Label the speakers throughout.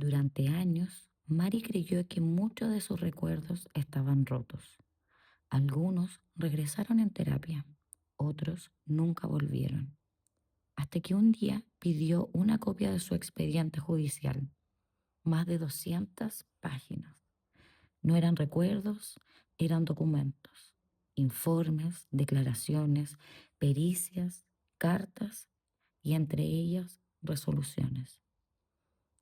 Speaker 1: Durante años, Mari creyó que muchos de sus recuerdos estaban rotos. Algunos regresaron en terapia, otros nunca volvieron, hasta que un día pidió una copia de su expediente judicial, más de 200 páginas. No eran recuerdos, eran documentos, informes, declaraciones, pericias, cartas y entre ellas resoluciones.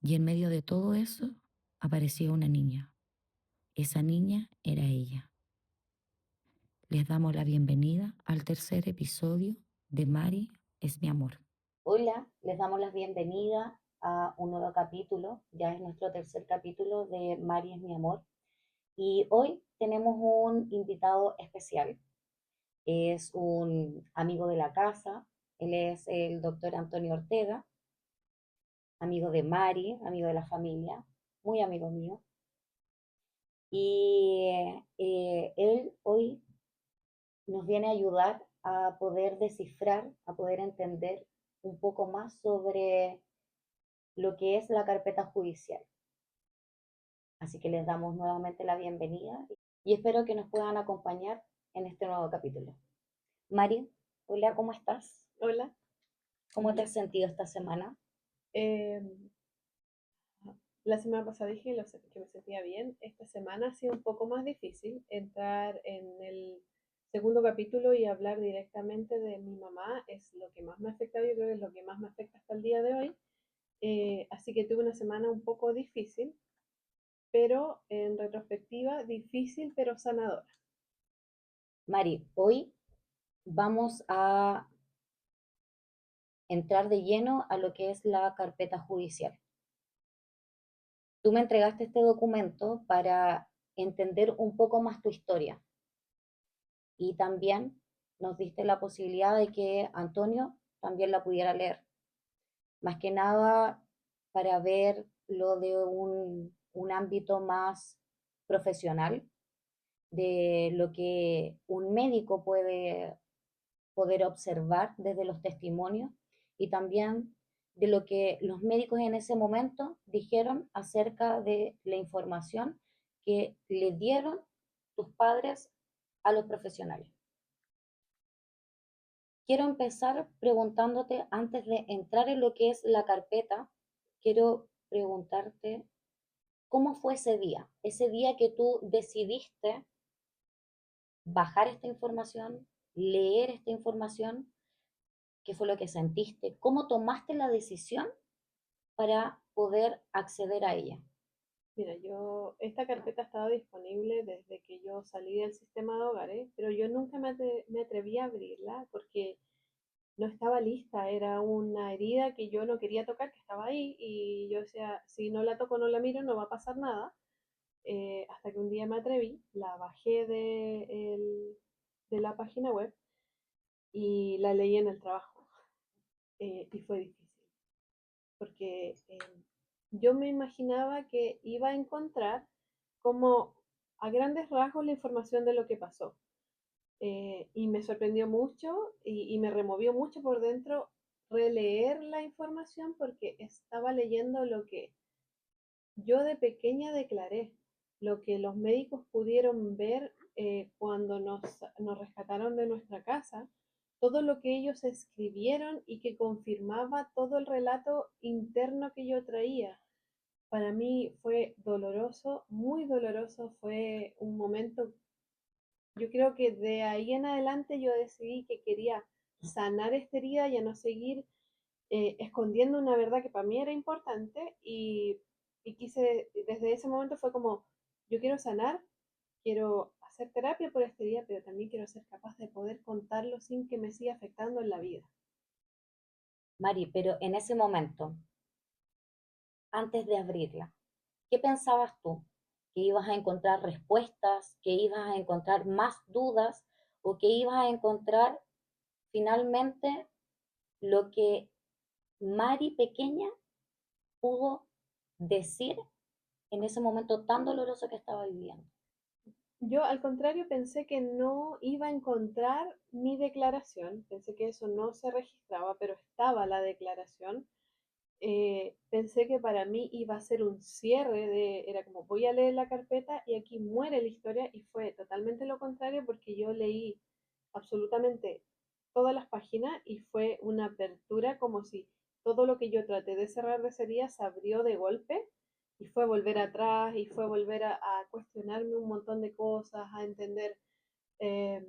Speaker 1: Y en medio de todo eso aparecía una niña. Esa niña era ella. Les damos la bienvenida al tercer episodio de Mari es mi amor. Hola, les damos la bienvenida a un nuevo capítulo. Ya es nuestro tercer capítulo de Mari es mi amor. Y hoy tenemos un invitado especial. Es un amigo de la casa. Él es el doctor Antonio Ortega, amigo de Mari, amigo de la familia, muy amigo mío. Y él hoy nos viene a ayudar a poder descifrar, a poder entender un poco más sobre lo que es la carpeta judicial. Así que les damos nuevamente la bienvenida y espero que nos puedan acompañar en este nuevo capítulo. Mari, hola, ¿cómo estás?
Speaker 2: Hola.
Speaker 1: ¿Cómo te has sentido esta semana?
Speaker 2: Eh, la semana pasada dije que me sentía bien. Esta semana ha sido un poco más difícil entrar en el segundo capítulo y hablar directamente de mi mamá. Es lo que más me ha afectado, yo creo que es lo que más me afecta hasta el día de hoy. Así que tuve una semana un poco difícil, pero en retrospectiva difícil pero sanadora.
Speaker 1: Mari, hoy vamos a entrar de lleno a lo que es la carpeta judicial. Tú me entregaste este documento para entender un poco más tu historia y también nos diste la posibilidad de que Antonio también la pudiera leer. Más que nada para ver lo de un ámbito más profesional, de lo que un médico puede poder observar desde los testimonios y también de lo que los médicos en ese momento dijeron acerca de la información que le dieron tus padres a los profesionales. Quiero empezar preguntándote, antes de entrar en lo que es la carpeta, quiero preguntarte cómo fue ese día que tú decidiste bajar esta información, leer esta información, qué fue lo que sentiste, cómo tomaste la decisión para poder acceder a ella.
Speaker 2: Mira, esta carpeta ha estado disponible desde que yo salí del sistema de hogares, pero yo nunca me atreví a abrirla porque no estaba lista, era una herida que yo no quería tocar, que estaba ahí, y yo decía, si no la toco, no la miro, no va a pasar nada. Hasta que un día me atreví, la bajé de la página web y la leí en el trabajo. Y fue difícil, porque yo me imaginaba que iba a encontrar como a grandes rasgos la información de lo que pasó. Y me sorprendió mucho y me removió mucho por dentro releer la información porque estaba leyendo lo que yo de pequeña declaré, lo que los médicos pudieron ver cuando nos rescataron de nuestra casa, todo lo que ellos escribieron y que confirmaba todo el relato interno que yo traía. Para mí fue doloroso, muy doloroso, fue un momento. Yo creo que de ahí en adelante yo decidí que quería sanar esta herida y a no seguir escondiendo una verdad que para mí era importante y quise, desde ese momento fue como, yo quiero sanar, quiero hacer terapia por esta herida, pero también quiero ser capaz de poder contarlo sin que me siga afectando en la vida.
Speaker 1: Mari, pero en ese momento, antes de abrirla, ¿qué pensabas tú? ¿Que ibas a encontrar respuestas? ¿Que ibas a encontrar más dudas? ¿O que ibas a encontrar finalmente lo que Mari pequeña pudo decir en ese momento tan doloroso que estaba viviendo?
Speaker 2: Yo al contrario pensé que no iba a encontrar mi declaración, pensé que eso no se registraba, pero estaba la declaración. pensé que para mí iba a ser un cierre era como voy a leer la carpeta y aquí muere la historia y fue totalmente lo contrario porque yo leí absolutamente todas las páginas y fue una apertura como si todo lo que yo traté de cerrar de ese día se abrió de golpe y fue volver atrás y fue volver a cuestionarme un montón de cosas, a entender eh,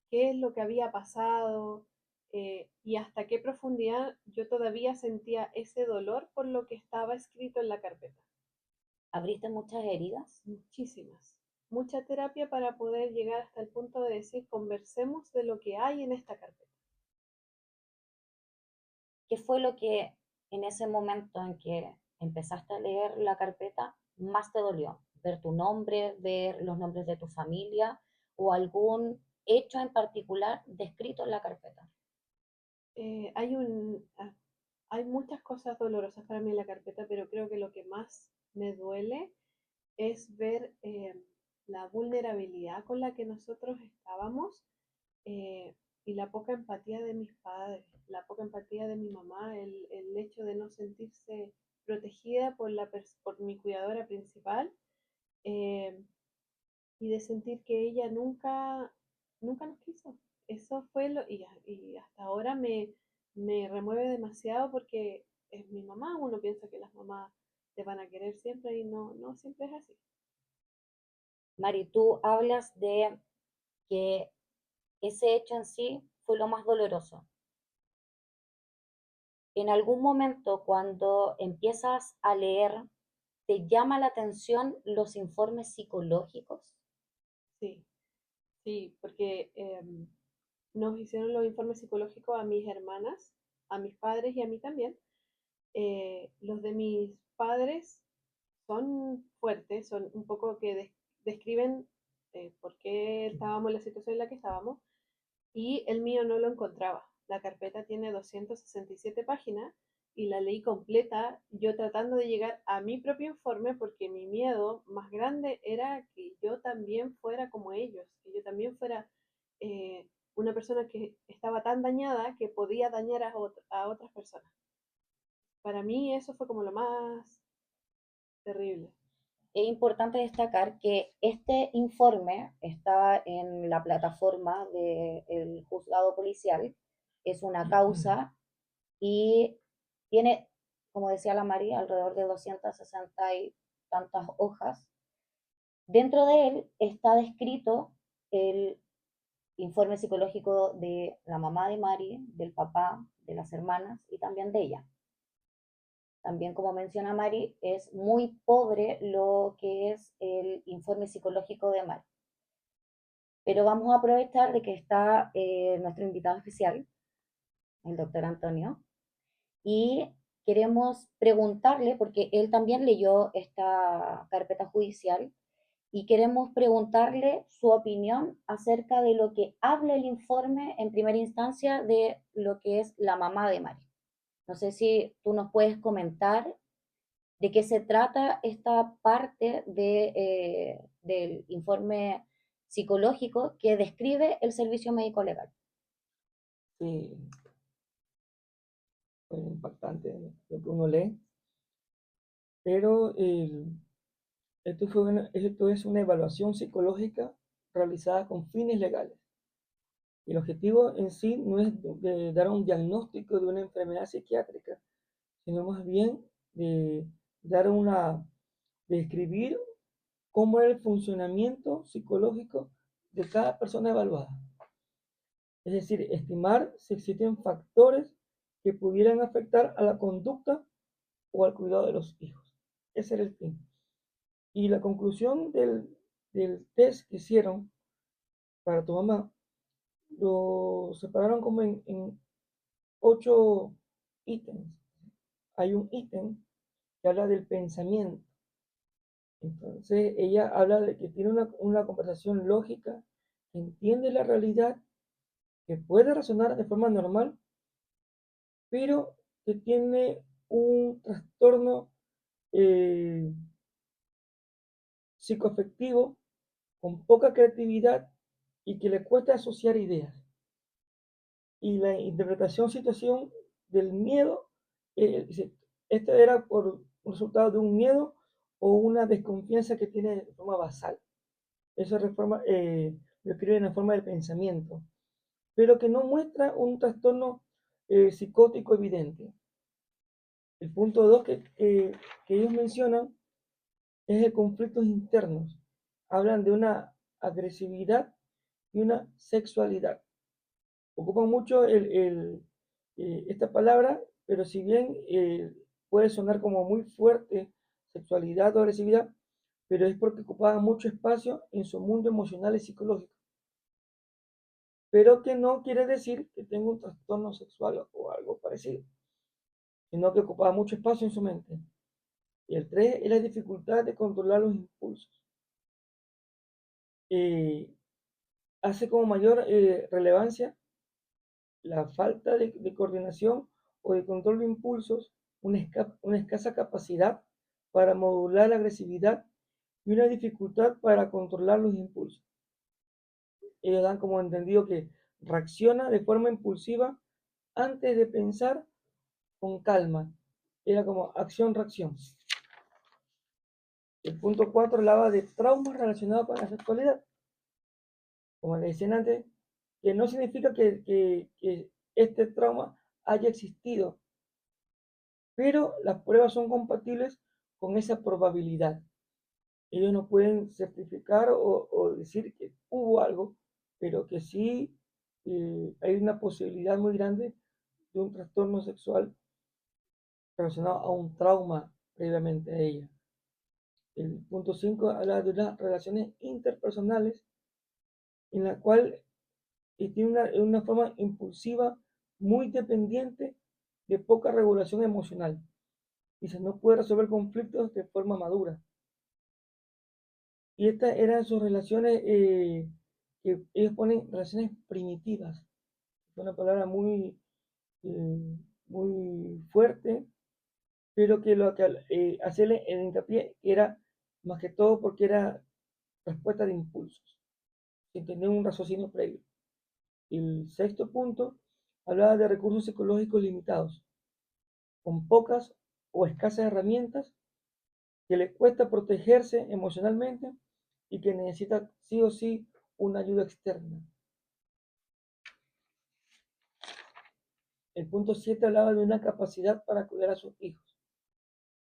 Speaker 2: qué es lo que había pasado y hasta qué profundidad yo todavía sentía ese dolor por lo que estaba escrito en la carpeta.
Speaker 1: ¿Abriste muchas heridas?
Speaker 2: Muchísimas. Mucha terapia para poder llegar hasta el punto de decir, conversemos de lo que hay en esta carpeta.
Speaker 1: ¿Qué fue lo que en ese momento en que empezaste a leer la carpeta más te dolió? ¿Ver tu nombre, ver los nombres de tu familia o algún hecho en particular descrito en la carpeta?
Speaker 2: Eh, hay, un, ah, hay muchas cosas dolorosas para mí en la carpeta, pero creo que lo que más me duele es ver la vulnerabilidad con la que nosotros estábamos eh, y la poca empatía de mis padres, la poca empatía de mi mamá, el hecho de no sentirse protegida por mi cuidadora principal eh, y de sentir que ella nunca nos quiso. Eso fue y hasta ahora me remueve demasiado porque es mi mamá, uno piensa que las mamás te van a querer siempre y no siempre es así.
Speaker 1: Mari, tú hablas de que ese hecho en sí fue lo más doloroso. En algún momento cuando empiezas a leer, ¿te llama la atención los informes psicológicos?
Speaker 2: Sí, sí, porque nos hicieron los informes psicológicos a mis hermanas, a mis padres y a mí también. Los de mis padres son fuertes, son un poco que describen por qué estábamos en la situación en la que estábamos, y el mío no lo encontraba. La carpeta tiene 267 páginas y la leí completa, yo tratando de llegar a mi propio informe porque mi miedo más grande era que yo también fuera como ellos, que yo también fuera una persona que estaba tan dañada que podía dañar a otras personas. Para mí eso fue como lo más terrible.
Speaker 1: Es importante destacar que este informe está en la plataforma del juzgado policial, es una causa y tiene, como decía la María, alrededor de 260 y tantas hojas. Dentro de él está descrito el informe psicológico de la mamá de Mari, del papá, de las hermanas y también de ella. También, como menciona Mari, es muy pobre lo que es el informe psicológico de Mari. Pero vamos a aprovechar de que está nuestro invitado especial, el doctor Antonio, y queremos preguntarle, porque él también leyó esta carpeta judicial, y queremos preguntarle su opinión acerca de lo que habla el informe en primera instancia de lo que es la mamá de Mari. No sé si tú nos puedes comentar de qué se trata esta parte del informe psicológico que describe el servicio médico legal.
Speaker 3: Sí, fue impactante lo que uno lee, pero esto es una evaluación psicológica realizada con fines legales. El objetivo en sí no es de dar un diagnóstico de una enfermedad psiquiátrica, sino más bien de dar describir cómo es el funcionamiento psicológico de cada persona evaluada. Es decir, estimar si existen factores que pudieran afectar a la conducta o al cuidado de los hijos. Ese era el fin. Y la conclusión del test que hicieron para tu mamá lo separaron como en 8 ítems. Hay un ítem que habla del pensamiento. Entonces ella habla de que tiene una conversación lógica, que entiende la realidad, que puede razonar de forma normal, pero que tiene un trastorno eh, psicoafectivo con poca creatividad y que le cuesta asociar ideas. Y la interpretación situación del miedo, Esto era por un resultado de un miedo o una desconfianza que tiene de forma basal. Eso lo escribe en la forma del pensamiento, pero que no muestra un trastorno psicótico evidente. El punto 2 que ellos mencionan es de conflictos internos. Hablan de una agresividad y una sexualidad. Ocupan mucho esta palabra, pero si bien puede sonar como muy fuerte, sexualidad o agresividad, pero es porque ocupaban mucho espacio en su mundo emocional y psicológico. Pero que no quiere decir que tenga un trastorno sexual o algo parecido, sino que ocupaba mucho espacio en su mente. Y el 3 es la dificultad de controlar los impulsos. Eh, Hace como mayor relevancia la falta de coordinación o de control de impulsos, una escasa capacidad para modular la agresividad y una dificultad para controlar los impulsos. Ellos dan como entendido que reacciona de forma impulsiva antes de pensar con calma. Era como acción-reacción. El punto 4 hablaba de traumas relacionados con la sexualidad. Como les decía antes, que no significa que este trauma haya existido, pero las pruebas son compatibles con esa probabilidad. Ellos no pueden certificar o decir que hubo algo, pero que sí hay una posibilidad muy grande de un trastorno sexual relacionado a un trauma previamente a ella. El punto 5 habla de las relaciones interpersonales en la cual tiene una forma impulsiva muy dependiente de poca regulación emocional. Dice, no puede resolver conflictos de forma madura. Y estas eran sus relaciones que ellos ponen relaciones primitivas. Es una palabra muy fuerte, pero que lo que hacerle el hincapié era más que todo porque era respuesta de impulsos, sin tener un raciocinio previo. El sexto punto hablaba de recursos psicológicos limitados, con pocas o escasas herramientas, que les cuesta protegerse emocionalmente y que necesita sí o sí una ayuda externa. El punto 7 hablaba de una capacidad para cuidar a sus hijos.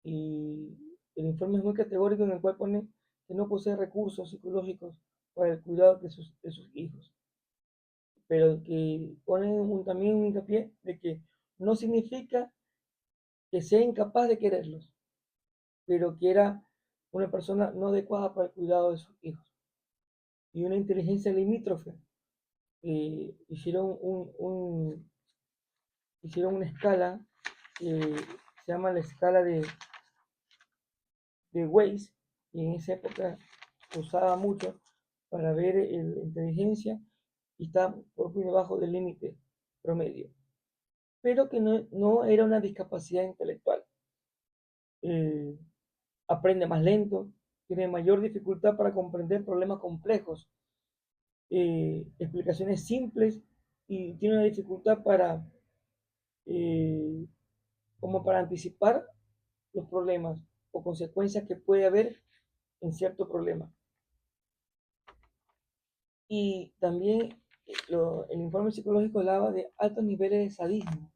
Speaker 3: Y el informe es muy categórico en el cual pone que no posee recursos psicológicos para el cuidado de sus hijos. Pero que pone también un hincapié de que no significa que sea incapaz de quererlos, pero que era una persona no adecuada para el cuidado de sus hijos. Y una inteligencia limítrofe. Hicieron una escala que se llama la escala de Weiss, y en esa época se usaba mucho para ver la inteligencia y está por muy debajo del límite promedio, pero que no era una discapacidad intelectual. Eh, Aprende más lento, tiene mayor dificultad para comprender problemas complejos, explicaciones simples, y tiene una dificultad eh, como para anticipar los problemas o consecuencias que puede haber en cierto problema. Y también el informe psicológico hablaba de altos niveles de sadismo.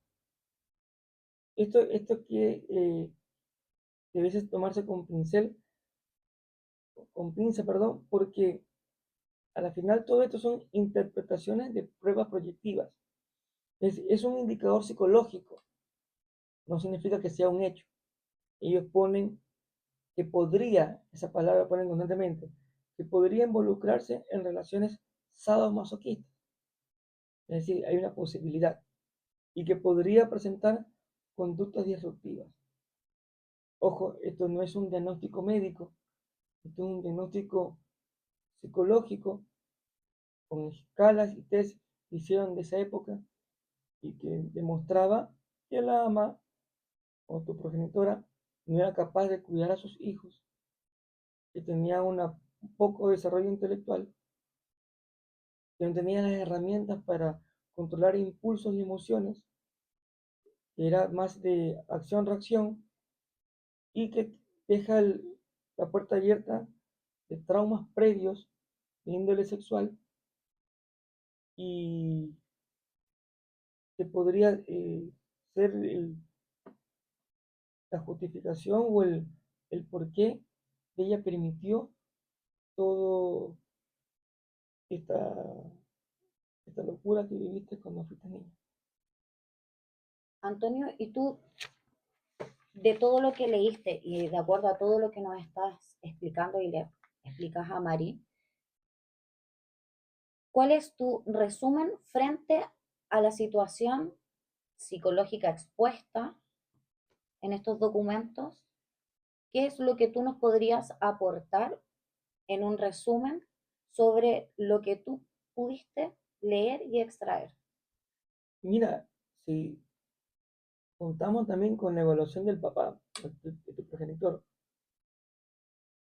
Speaker 3: Esto que debe tomarse con pinza, perdón, porque a la final todo esto son interpretaciones de pruebas proyectivas. Es un indicador psicológico, no significa que sea un hecho. Ellos ponen que podría, esa palabra ponen constantemente, que podría involucrarse en relaciones sadomasoquistas. Es decir, hay una posibilidad. Y que podría presentar conductas disruptivas. Ojo, esto no es un diagnóstico médico, esto es un diagnóstico psicológico con escalas y test que hicieron de esa época y que demostraba que la ama o tu progenitora no era capaz de cuidar a sus hijos, que tenía un poco desarrollo intelectual, que no tenía las herramientas para controlar impulsos y emociones, que era más de acción-reacción, y que deja la puerta abierta de traumas previos de índole sexual y que podría ser la justificación o el por qué ella permitió todo esta, esta locura que viviste cuando fuiste niña.
Speaker 1: Antonio, ¿y tú, de todo lo que leíste y de acuerdo a todo lo que nos estás explicando y le explicas a Mari, cuál es tu resumen frente a la situación psicológica expuesta en estos documentos? ¿Qué es lo que tú nos podrías aportar en un resumen sobre lo que tú pudiste leer y extraer?
Speaker 3: Mira, si contamos también con la evaluación del papá, de tu progenitor,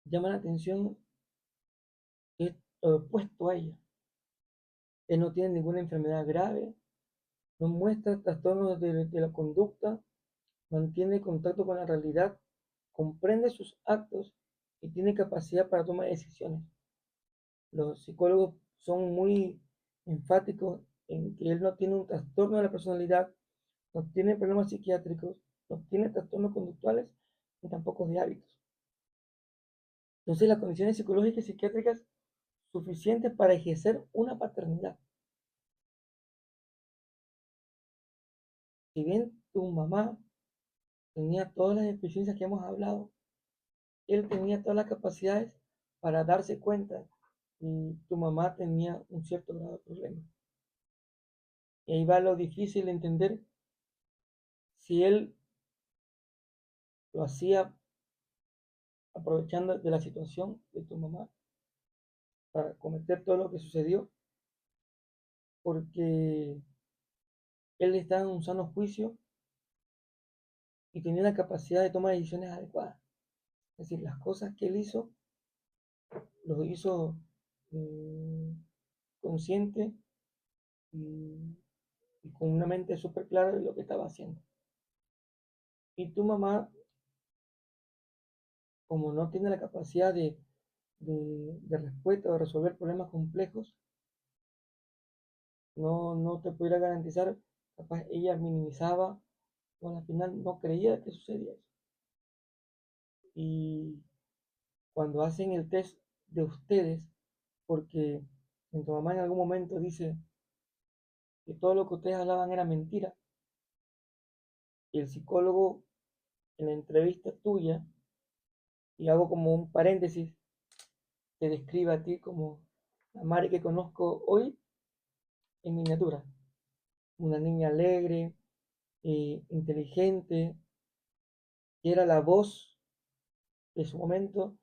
Speaker 3: llama la atención que es lo opuesto a ella. Él no tiene ninguna enfermedad grave, no muestra trastornos de la conducta, mantiene contacto con la realidad, comprende sus actos y tiene capacidad para tomar decisiones. Los psicólogos son muy enfáticos en que él no tiene un trastorno de la personalidad, no tiene problemas psiquiátricos, no tiene trastornos conductuales ni tampoco de hábitos. Entonces, las condiciones psicológicas y psiquiátricas suficientes para ejercer una paternidad. Si bien tu mamá tenía todas las deficiencias que hemos hablado, él tenía todas las capacidades para darse cuenta y tu mamá tenía un cierto grado de problema. Y ahí va lo difícil de entender si él lo hacía aprovechando de la situación de tu mamá para cometer todo lo que sucedió, porque él estaba en un sano juicio y tenía la capacidad de tomar decisiones adecuadas. Es decir, las cosas que él hizo, los hizo eh, consciente y, y con una mente súper clara de lo que estaba haciendo. Y tu mamá, como no tiene la capacidad de respuesta o de resolver problemas complejos, no te pudiera garantizar, capaz ella minimizaba o al final no creía que sucedía eso. Y cuando hacen el test de ustedes, porque tu mamá en algún momento dice que todo lo que ustedes hablaban era mentira, y el psicólogo en la entrevista tuya, y hago como un paréntesis, te describe a ti como la Mari que conozco hoy en miniatura, una niña alegre, inteligente, que era la voz de su momento,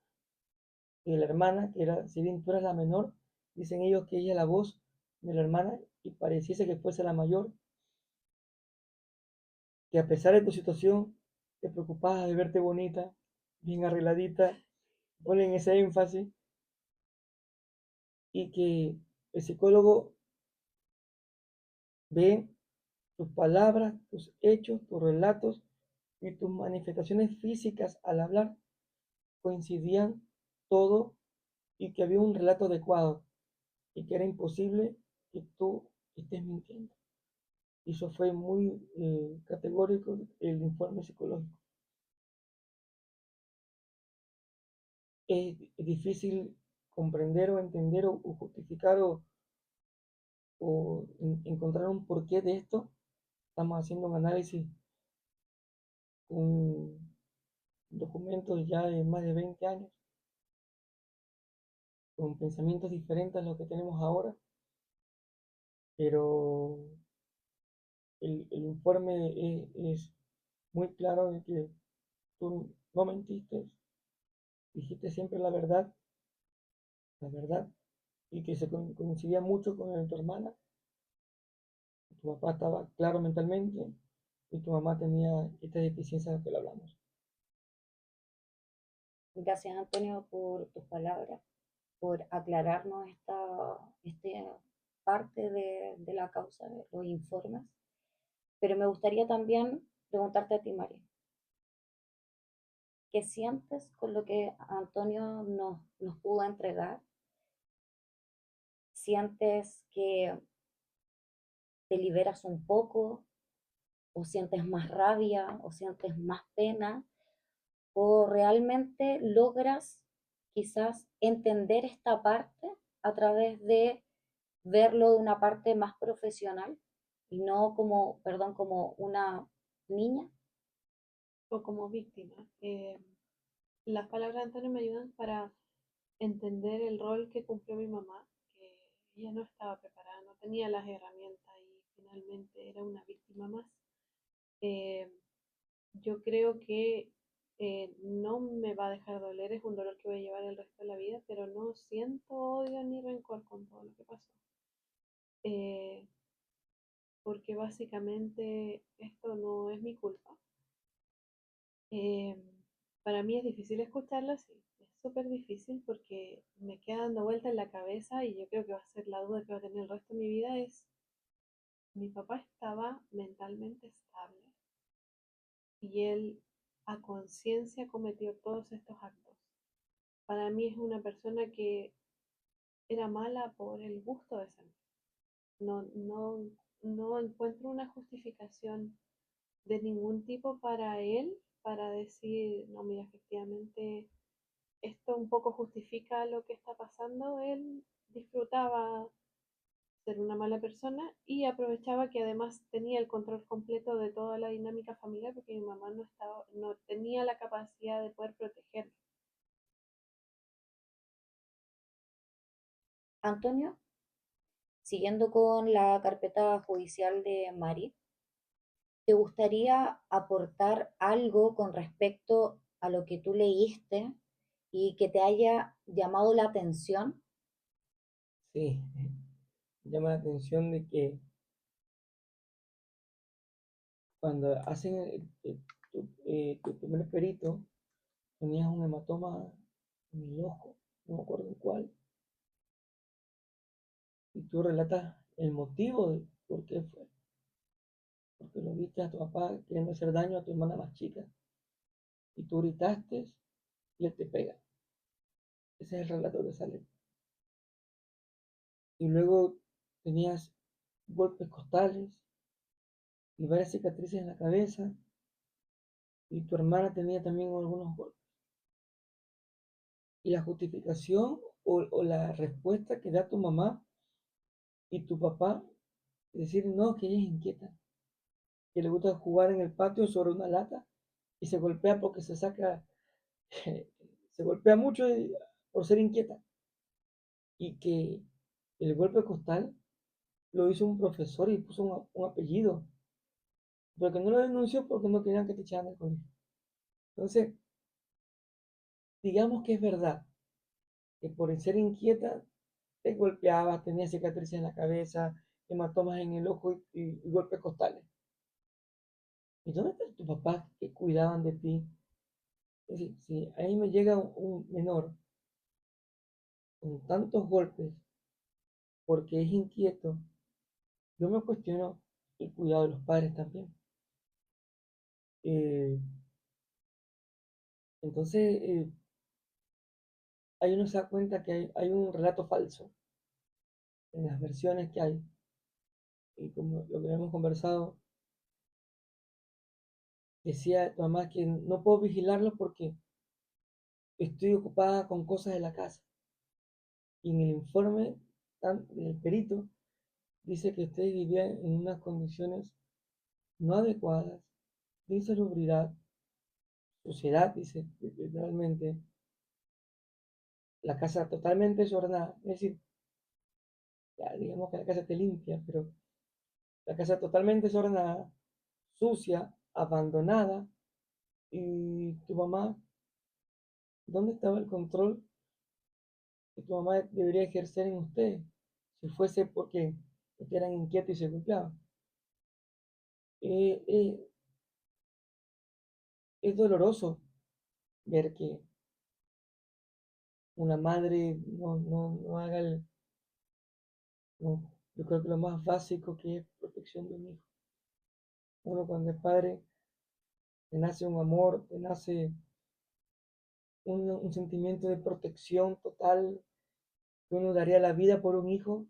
Speaker 3: y la hermana, que era, si bien tú eras la menor, dicen ellos que ella es la voz de la hermana y pareciese que fuese la mayor, que a pesar de tu situación, te preocupabas de verte bonita, bien arregladita, ponen ese énfasis, y que el psicólogo ve tus palabras, tus hechos, tus relatos y tus manifestaciones físicas al hablar coincidían todo y que había un relato adecuado y que era imposible que tú estés mintiendo. Y eso fue muy categórico el informe psicológico. Es difícil comprender o entender o justificar o encontrar un porqué de esto. Estamos haciendo un análisis con documentos ya de más de 20 años, con pensamientos diferentes a los que tenemos ahora, pero el informe es muy claro de que tú no mentiste, dijiste siempre la verdad, y que se coincidía mucho con el de tu hermana. Tu papá estaba claro mentalmente y tu mamá tenía estas deficiencias de las que le hablamos.
Speaker 1: Gracias, Antonio, por tus palabras, por aclararnos esta parte de la causa de los informes. Pero me gustaría también preguntarte a ti, María, ¿Qué sientes con lo que Antonio nos pudo entregar? ¿Sientes que te liberas un poco o sientes más rabia o sientes más pena o realmente logras quizás entender esta parte a través de verlo de una parte más profesional y no como, perdón, como una niña?
Speaker 2: o como víctima. Las palabras de Antonio me ayudan para entender el rol que cumplió mi mamá, que ella no estaba preparada, no tenía las herramientas y finalmente era una víctima más. Eh, yo creo que no me va a dejar doler, es un dolor que voy a llevar el resto de la vida, pero no siento odio ni rencor con todo lo que pasó. Eh, Porque básicamente esto no es mi culpa. Eh, para mí es difícil escucharlo así, es súper difícil porque me queda dando vuelta en la cabeza y yo creo que va a ser la duda que va a tener el resto de mi vida es, mi papá estaba mentalmente estable y él a conciencia cometió todos estos actos. Para mí es una persona que era mala por el gusto de ser. No, no, no encuentro una justificación de ningún tipo para él, para decir, no, mira, efectivamente esto un poco justifica lo que está pasando. Él disfrutaba ser una mala persona y aprovechaba que además tenía el control completo de toda la dinámica familiar porque mi mamá no estaba, no tenía la capacidad de poder protegerlo.
Speaker 1: Antonio, siguiendo con la carpeta judicial de Mari, ¿te gustaría aportar algo con respecto a lo que tú leíste y que te haya llamado la atención?
Speaker 3: Sí, llama la atención de que cuando hacen tu primer perito, tenías un hematoma en el ojo, no me acuerdo cuál, y tú relatas el motivo de por qué fue, porque lo viste a tu papá queriendo hacer daño a tu hermana más chica, y tú gritaste y él te pega. Ese es el relato que sale. Y luego tenías golpes costales y varias cicatrices en la cabeza, y tu hermana tenía también algunos golpes. Y la justificación o la respuesta que da tu mamá y tu papá, es decir, no, que ella es inquieta, que le gusta jugar en el patio sobre una lata y se golpea porque se saca, se golpea mucho por ser inquieta, y que el golpe costal lo hizo un profesor y puso un apellido, porque no lo denunció porque no querían que te echaran del colegio. Entonces, digamos que es verdad que por ser inquieta te golpeabas, tenías cicatrices en la cabeza, hematomas en el ojo y golpes costales. ¿Y dónde están tus papás que cuidaban de ti? Es decir, si ahí me llega un menor con tantos golpes porque es inquieto, yo me cuestiono el cuidado de los padres también. Eh, entonces, ahí uno se da cuenta que hay un relato falso en las versiones que hay. Y como lo que hemos conversado, decía tu mamá que no puedo vigilarlo porque estoy ocupada con cosas de la casa. Y en el informe del perito dice que ustedes vivían en unas condiciones no adecuadas, de insalubridad, suciedad, dice literalmente, la casa totalmente desordenada. Es decir, ya digamos que la casa esté limpia, pero la casa totalmente desordenada, sucia, abandonada. Y tu mamá, ¿dónde estaba el control que tu mamá debería ejercer en ustedes? Si fuese porque eran inquietos y se golpeaban. Eh, eh, es doloroso ver que una madre no haga no, yo creo que lo más básico que es protección de un hijo. Uno cuando es padre, te nace un amor, te nace un sentimiento de protección total, que uno daría la vida por un hijo.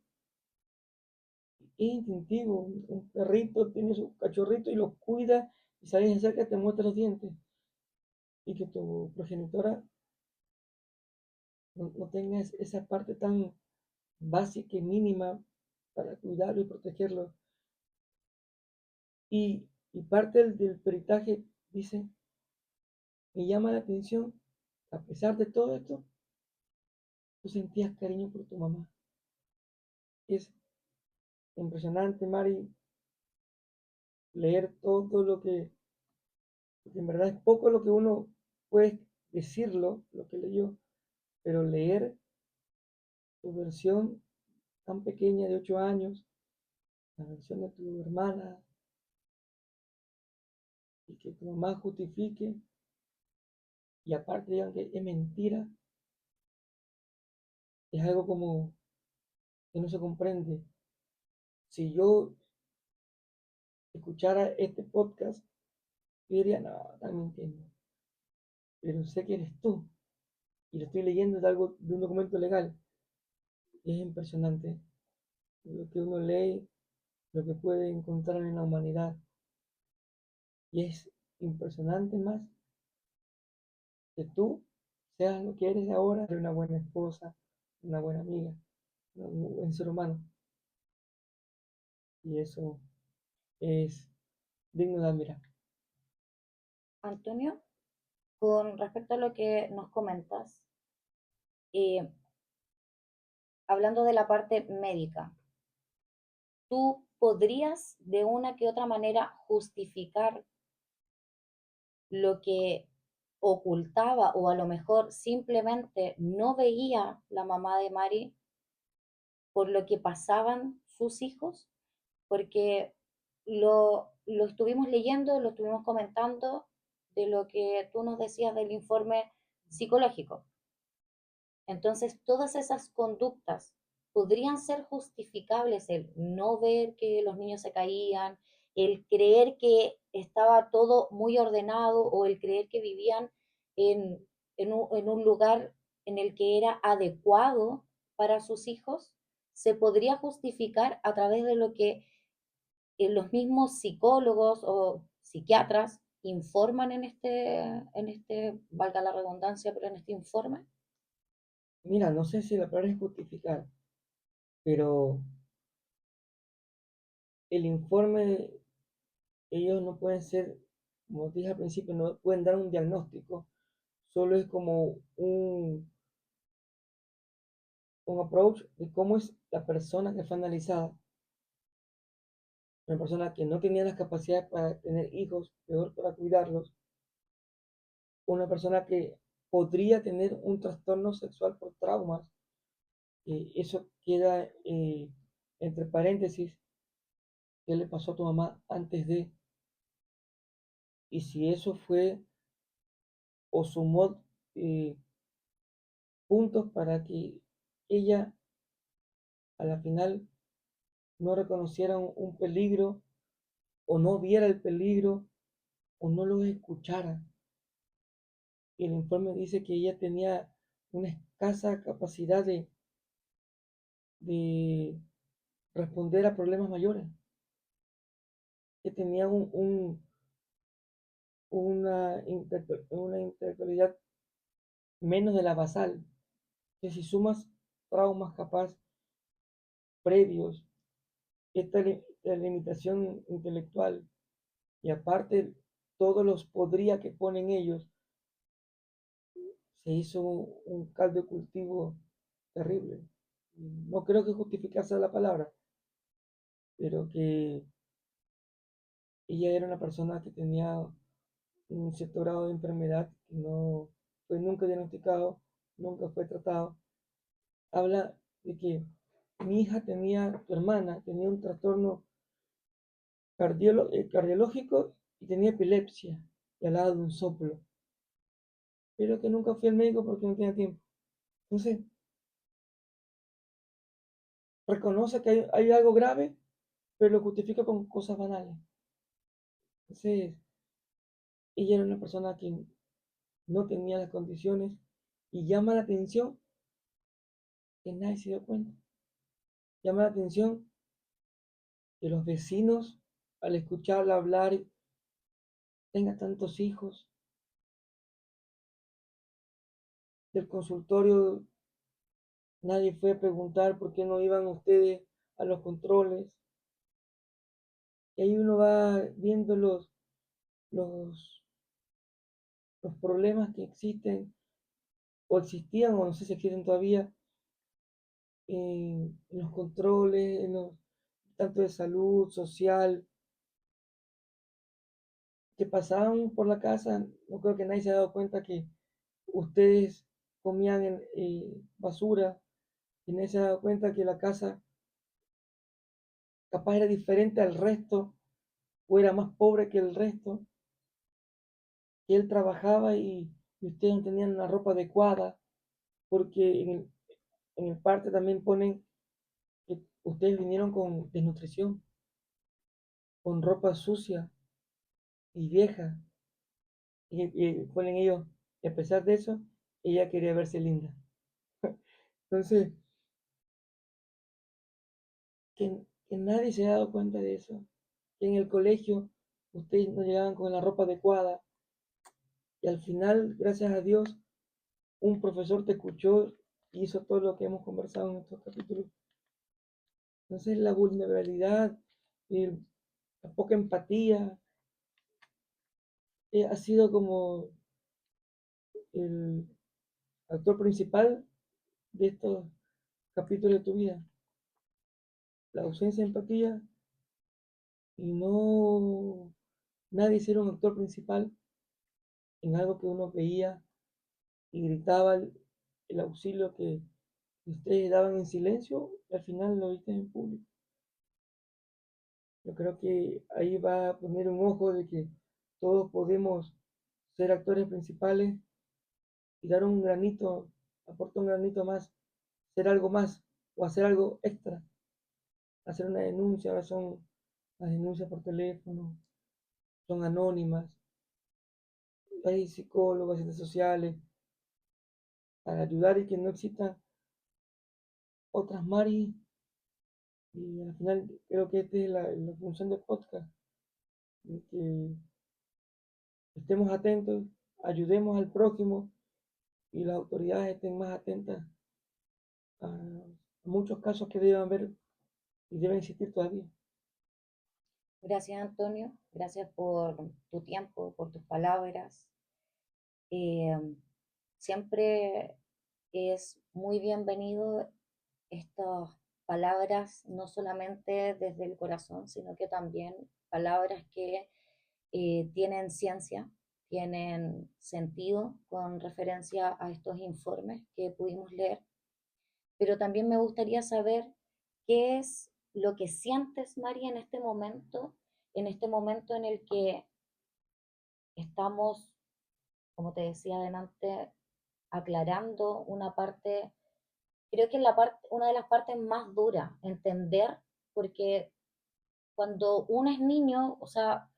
Speaker 3: Es instintivo, un perrito tiene su cachorrito y lo cuida y si alguien se acerca te muestra los dientes. Y que tu progenitora no tenga esa parte tan básica y mínima para cuidarlo y protegerlo. Y parte del peritaje dice, me llama la atención, a pesar de todo esto, tú sentías cariño por tu mamá. Es impresionante, Mari, leer todo porque en verdad es poco lo que uno puede decirlo, lo que leyó, pero leer tu versión tan pequeña de 8 años, la versión de tu hermana, y que tu mamá justifique, y aparte digan que es mentira, es algo como que no se comprende. Si yo escuchara este podcast, yo diría, no, están mintiendo. Pero sé que eres tú, y lo estoy leyendo de un documento legal. Es impresionante lo que uno lee, lo que puede encontrar en la humanidad. Y es impresionante más que tú seas lo que eres ahora, una buena esposa, una buena amiga, un buen ser humano. Y eso es digno de admirar.
Speaker 1: Antonio, con respecto a lo que nos comentas, eh, hablando de la parte médica, ¿tú podrías de una que otra manera justificar lo que ocultaba o a lo mejor simplemente no veía la mamá de Mari por lo que pasaban sus hijos? Porque lo estuvimos leyendo, lo estuvimos comentando de lo que tú nos decías del informe psicológico. Entonces, todas esas conductas podrían ser justificables, el no ver que los niños se caían, el creer que estaba todo muy ordenado o el creer que vivían en, en un lugar en el que era adecuado para sus hijos, se podría justificar a través de lo que los mismos psicólogos o psiquiatras informan valga la redundancia, pero en este informe.
Speaker 3: Mira, no sé si la palabra es justificar, pero el informe, ellos no pueden ser, como dije al principio, no pueden dar un diagnóstico, solo es como un approach de cómo es la persona que fue analizada. Una persona que no tenía las capacidades para tener hijos, peor para cuidarlos. Una persona que podría tener un trastorno sexual por traumas. Eso queda entre paréntesis, ¿qué le pasó a tu mamá antes de? Y si eso fue o sumó eh, puntos para que ella a la final no reconociera un peligro o no viera el peligro o no lo escuchara. Y el informe dice que ella tenía una escasa capacidad de responder a problemas mayores, que tenía una intelectualidad menos de la basal, que si sumas traumas capaz previos, esta limitación intelectual y aparte todos los podría que ponen ellos, se hizo un caldo de cultivo terrible. No creo que justificase la palabra, pero que ella era una persona que tenía un cierto grado de enfermedad que no fue nunca diagnosticado, nunca fue tratado. Habla de que mi hija tenía, tu hermana, tenía un trastorno cardiológico y tenía epilepsia y hablaba de un soplo, pero que nunca fui al médico porque no tenía tiempo. Entonces, reconoce que hay algo grave, pero lo justifica con cosas banales. Entonces, ella era una persona que no tenía las condiciones Y llama la atención que nadie se dio cuenta. Llama la atención que los vecinos, al escucharla hablar, tenga tantos hijos. Del consultorio nadie fue a preguntar por qué no iban ustedes a los controles. Y ahí uno va viendo los, los problemas que existen o existían o no sé si existen todavía en los controles, tanto de salud, social, que pasaban por la casa. No creo que nadie se haya dado cuenta que ustedes comían basura y nadie se ha dado cuenta que la casa capaz era diferente al resto o era más pobre que el resto, que él trabajaba y ustedes no tenían la ropa adecuada, porque en el parte también ponen que ustedes vinieron con desnutrición, con ropa sucia y vieja, y ponen ellos, y a pesar de eso, ella quería verse linda. Entonces, que nadie se ha dado cuenta de eso, que en el colegio ustedes no llegaban con la ropa adecuada, y al final, gracias a Dios, un profesor te escuchó y hizo todo lo que hemos conversado en estos capítulos. Entonces, la vulnerabilidad y la poca empatía ha sido como el actor principal de estos capítulos de tu vida. La ausencia de empatía y no nadie ser un actor principal en algo que uno veía y gritaba el auxilio que ustedes daban en silencio y al final lo viste en público. Yo creo que ahí va a poner un ojo de que todos podemos ser actores principales y dar un granito, aportar un granito más, hacer algo más o hacer algo extra, hacer una denuncia. Ahora son las denuncias por teléfono, son anónimas, hay psicólogos, asistentes sociales para ayudar y que no existan otras Mari. Y al final creo que esta es la función del podcast, de que estemos atentos, ayudemos al prójimo y las autoridades estén más atentas a muchos casos que deben haber y deben existir todavía.
Speaker 1: Gracias, Antonio. Gracias por tu tiempo, por tus palabras. Eh, Siempre es muy bienvenido estas palabras, no solamente desde el corazón, sino que también palabras que tienen ciencia, tienen sentido con referencia a estos informes que pudimos leer. Pero también me gustaría saber qué es lo que sientes, María, en este momento en el que estamos, como te decía adelante, aclarando una parte, creo que es una de las partes más duras, entender, porque cuando uno es niño, o sea,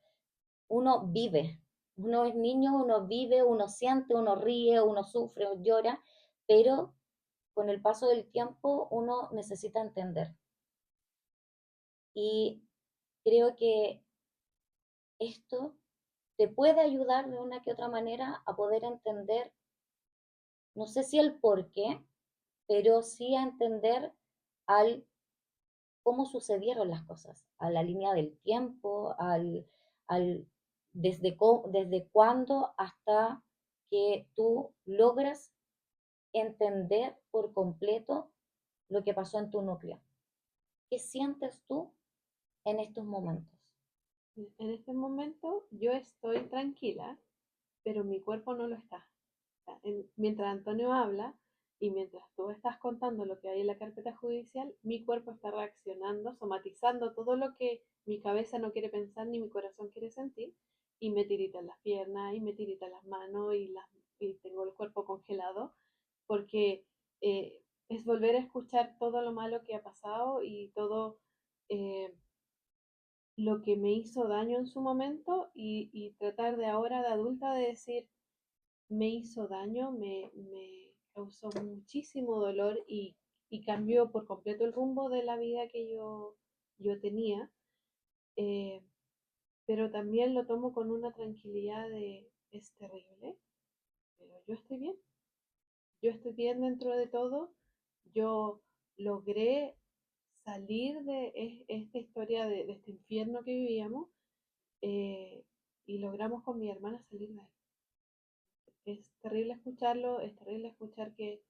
Speaker 1: uno es niño, uno vive, uno siente, uno ríe, uno sufre, uno llora, pero con el paso del tiempo uno necesita entender. Y creo que esto te puede ayudar de una que otra manera a poder entender, no sé si el por qué, pero sí a entender al cómo sucedieron las cosas, a la línea del tiempo, al desde cuándo hasta que tú logras entender por completo lo que pasó en tu núcleo. ¿Qué sientes tú en estos momentos?
Speaker 2: En este momento yo estoy tranquila, pero mi cuerpo no lo está. Mientras Antonio habla y mientras tú estás contando lo que hay en la carpeta judicial, mi cuerpo está reaccionando, somatizando todo lo que mi cabeza no quiere pensar ni mi corazón quiere sentir, y me tiritan las piernas y me tiritan las manos y tengo el cuerpo congelado, porque es volver a escuchar todo lo malo que ha pasado y todo eh, lo que me hizo daño en su momento, y tratar de ahora de adulta de decir, me hizo daño, me causó muchísimo dolor y cambió por completo el rumbo de la vida que yo tenía. Eh, pero también lo tomo con una tranquilidad de, es terrible, pero yo estoy bien dentro de todo, yo logré salir de esta historia de este infierno que vivíamos, eh, y logramos con mi hermana salir de ahí. Es terrible escucharlo, es terrible escuchar que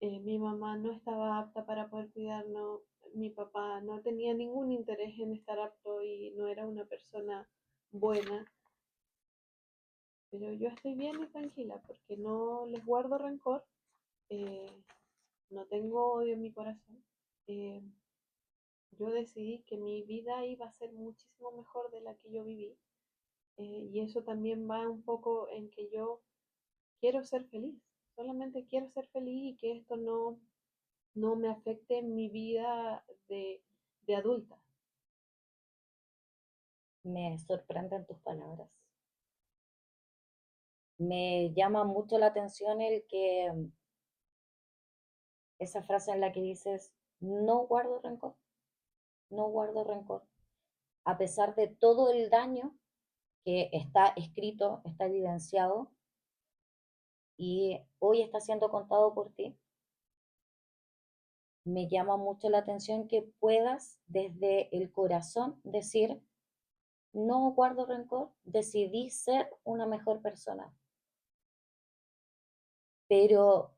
Speaker 2: mi mamá no estaba apta para poder cuidarnos, mi papá no tenía ningún interés en estar apto y no era una persona buena, pero yo estoy bien y tranquila porque no les guardo rencor, eh, no tengo odio en mi corazón. Eh, yo decidí que mi vida iba a ser muchísimo mejor de la que yo viví, y eso también va un poco en que yo quiero ser feliz, solamente quiero ser feliz y que esto no me afecte en mi vida de adulta.
Speaker 1: Me sorprenden tus palabras. Me llama mucho la atención el que esa frase en la que dices, no guardo rencor, no guardo rencor. A pesar de todo el daño que está escrito, está evidenciado y hoy está siendo contado por ti, me llama mucho la atención que puedas desde el corazón decir, no guardo rencor, decidí ser una mejor persona. Pero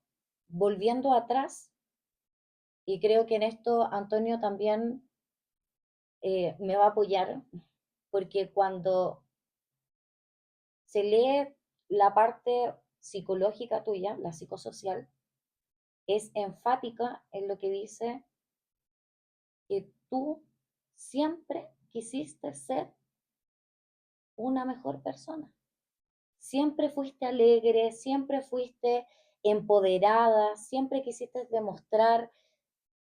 Speaker 1: volviendo atrás, y creo que en esto Antonio también me va a apoyar, porque cuando se lee la parte psicológica tuya, la psicosocial, es enfática en lo que dice que tú siempre quisiste ser una mejor persona. Siempre fuiste alegre, siempre fuiste empoderada, siempre quisiste demostrar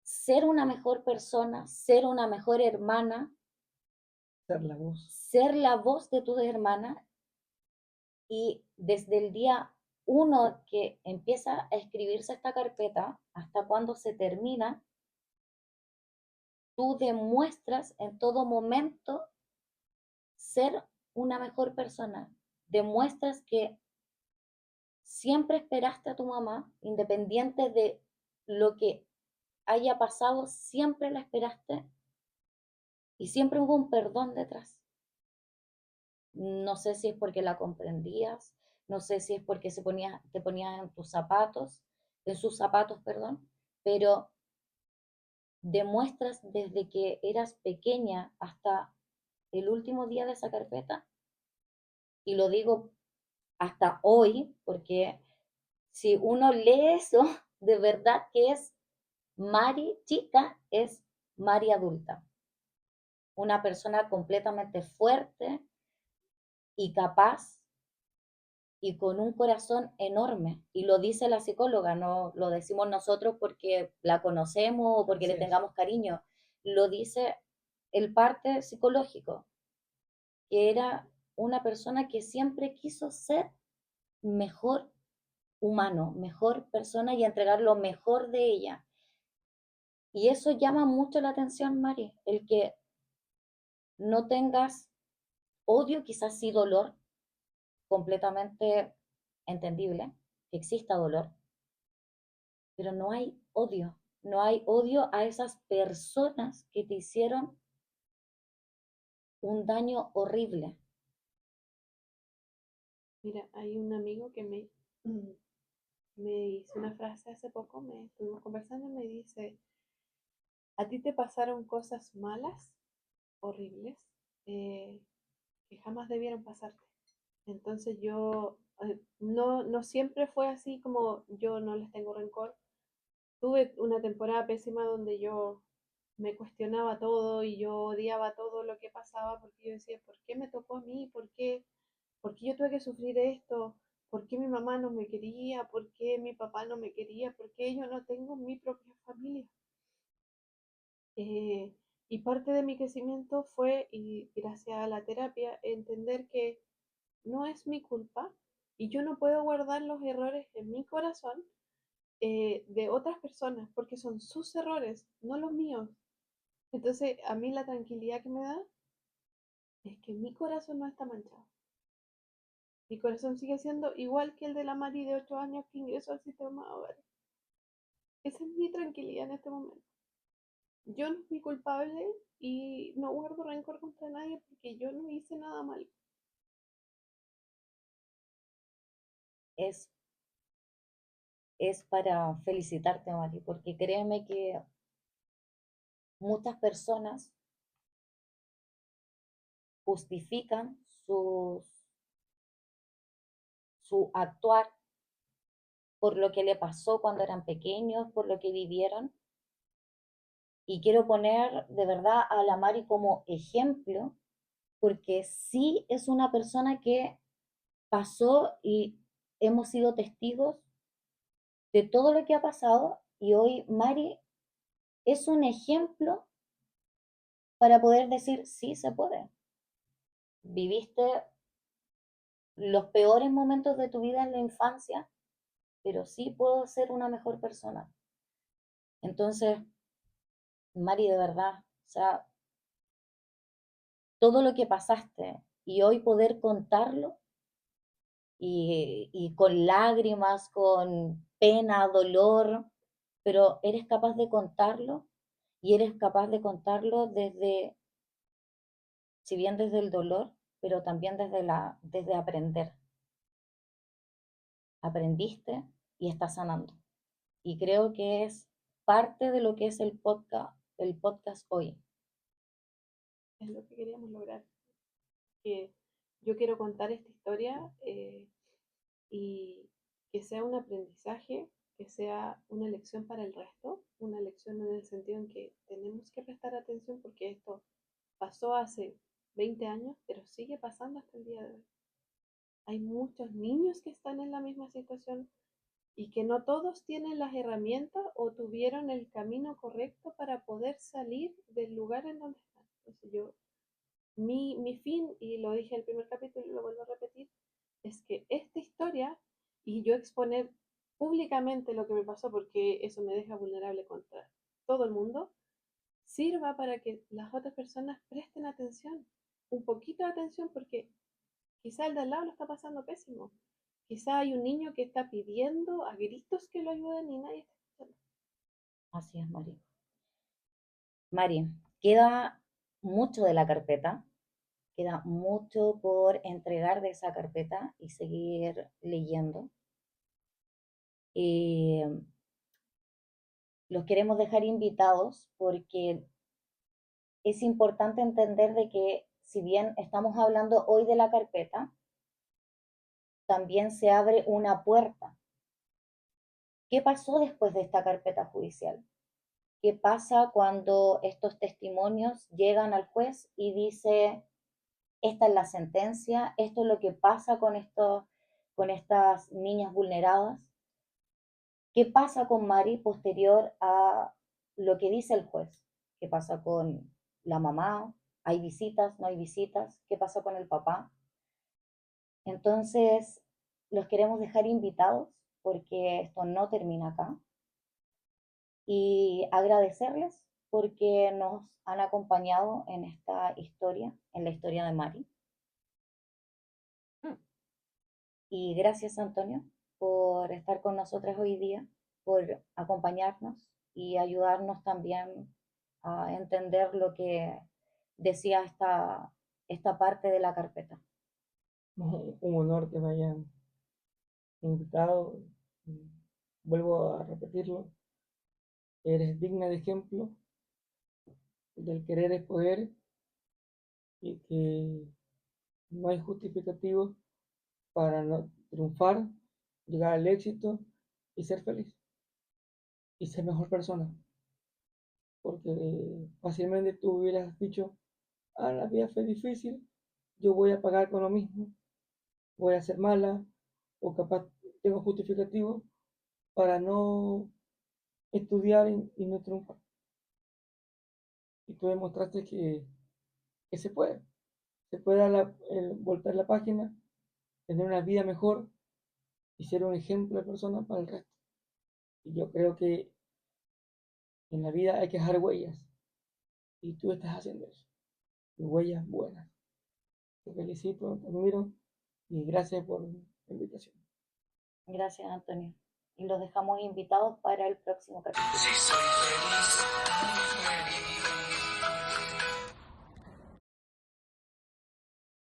Speaker 1: ser una mejor persona, ser una mejor hermana,
Speaker 3: Ser la voz.
Speaker 1: ser la voz de tus hermanas y desde el día uno que empieza a escribirse esta carpeta hasta cuando se termina, tú demuestras en todo momento ser una mejor persona. Demuestras que siempre esperaste a tu mamá, independiente de lo que haya pasado, siempre la esperaste y siempre hubo un perdón detrás. No sé si es porque la comprendías, no sé si es porque te ponías en tus zapatos, en sus zapatos, perdón, pero demuestras desde que eras pequeña hasta el último día de esa carpeta, y lo digo hasta hoy, porque si uno lee eso, de verdad que es Mari chica, es Mari adulta, una persona completamente fuerte y capaz y con un corazón enorme. Y lo dice la psicóloga, no lo decimos nosotros porque la conocemos o porque
Speaker 3: Así
Speaker 1: le
Speaker 3: es.
Speaker 1: tengamos cariño. Lo dice el parte psicológico, que era una persona que siempre quiso ser mejor humano, mejor persona y entregar lo mejor de ella. Y eso llama mucho la atención, Mari, el que no tengas odio, quizás sí dolor, completamente entendible, que exista dolor, pero no hay odio, no hay odio a esas personas que te hicieron un daño horrible.
Speaker 2: Mira, hay un amigo que me hizo una frase hace poco, me estuvimos conversando y me dice, a ti te pasaron cosas malas, horribles, eh, que jamás debieron pasarte. Entonces yo, no siempre fue así, como yo no les tengo rencor. Tuve una temporada pésima donde yo me cuestionaba todo y yo odiaba todo lo que pasaba porque yo decía, ¿por qué me tocó a mí? ¿Por qué yo tuve que sufrir esto? ¿Por qué mi mamá no me quería? ¿Por qué mi papá no me quería? ¿Por qué yo no tengo mi propia familia? Eh, y parte de mi crecimiento fue, y gracias a la terapia, entender que no es mi culpa y yo no puedo guardar los errores en mi corazón de otras personas, porque son sus errores, no los míos. Entonces, a mí la tranquilidad que me da es que mi corazón no está manchado. Mi corazón sigue siendo igual que el de la Mari de 8 años que ingresó al sistema de hogares. Esa es mi tranquilidad en este momento. Yo no fui culpable y no guardo rencor contra nadie porque yo no hice nada malo.
Speaker 1: Es, es para felicitarte, Mari, porque créeme que muchas personas justifican su actuar por lo que le pasó cuando eran pequeños, por lo que vivieron. Y quiero poner de verdad a la Mari como ejemplo, porque sí es una persona que pasó y hemos sido testigos de todo lo que ha pasado y hoy Mari es un ejemplo para poder decir sí se puede. Viviste los peores momentos de tu vida en la infancia, pero sí puedo ser una mejor persona. Entonces, Mari, de verdad, o sea, todo lo que pasaste y hoy poder contarlo y con lágrimas, con pena, dolor, pero eres capaz de contarlo y eres capaz de contarlo desde, si bien desde el dolor, pero también desde aprender. Aprendiste y estás sanando. Y creo que es parte de lo que es el podcast hoy.
Speaker 2: Es lo que queríamos lograr. Que yo quiero contar esta historia y que sea un aprendizaje, que sea una lección para el resto, una lección en el sentido en que tenemos que prestar atención porque esto pasó hace 20 años, pero sigue pasando hasta el día de hoy. Hay muchos niños que están en la misma situación y que no todos tienen las herramientas o tuvieron el camino correcto para poder salir del lugar en donde están. Entonces mi fin, y lo dije en el primer capítulo y lo vuelvo a repetir, es que esta historia y yo exponer públicamente lo que me pasó, porque eso me deja vulnerable contra todo el mundo, sirva para que las otras personas presten atención, un poquito de atención, porque quizá el de al lado lo está pasando pésimo. Quizá hay un niño que está pidiendo a gritos que lo ayuden y nadie está escuchando.
Speaker 1: Así es, Mari. Mari, queda mucho de la carpeta, queda mucho por entregar de esa carpeta y seguir leyendo. Y los queremos dejar invitados porque es importante entender de que si bien estamos hablando hoy de la carpeta, también se abre una puerta. ¿Qué pasó después de esta carpeta judicial? ¿Qué pasa cuando estos testimonios llegan al juez y dice, esta es la sentencia, esto es lo que pasa con estas niñas vulneradas? ¿Qué pasa con Mari posterior a lo que dice el juez? ¿Qué pasa con la mamá? ¿Hay visitas? ¿No hay visitas? ¿Qué pasa con el papá? Entonces, los queremos dejar invitados porque esto no termina acá y agradecerles porque nos han acompañado en esta historia, en la historia de Mari. Y gracias, Antonio, por estar con nosotras hoy día, por acompañarnos y ayudarnos también a entender lo que decía esta parte de la carpeta.
Speaker 3: Un honor que me hayan invitado. Vuelvo a repetirlo. Eres digna de ejemplo del querer es poder y que no hay justificativo para no triunfar, llegar al éxito y ser feliz y ser mejor persona. Porque fácilmente tú hubieras dicho, ah, la vida fue difícil, yo voy a pagar con lo mismo, voy a ser mala, o capaz tengo justificativo para no estudiar y no triunfar. Y tú demostraste que se puede dar voltar la página, tener una vida mejor y ser un ejemplo de persona para el resto. Y yo creo que en la vida hay que dejar huellas. Y tú estás haciendo eso. Y huellas buenas. Te felicito, te admiro y gracias por la invitación.
Speaker 1: Gracias, Antonio. Y los dejamos invitados para el próximo capítulo.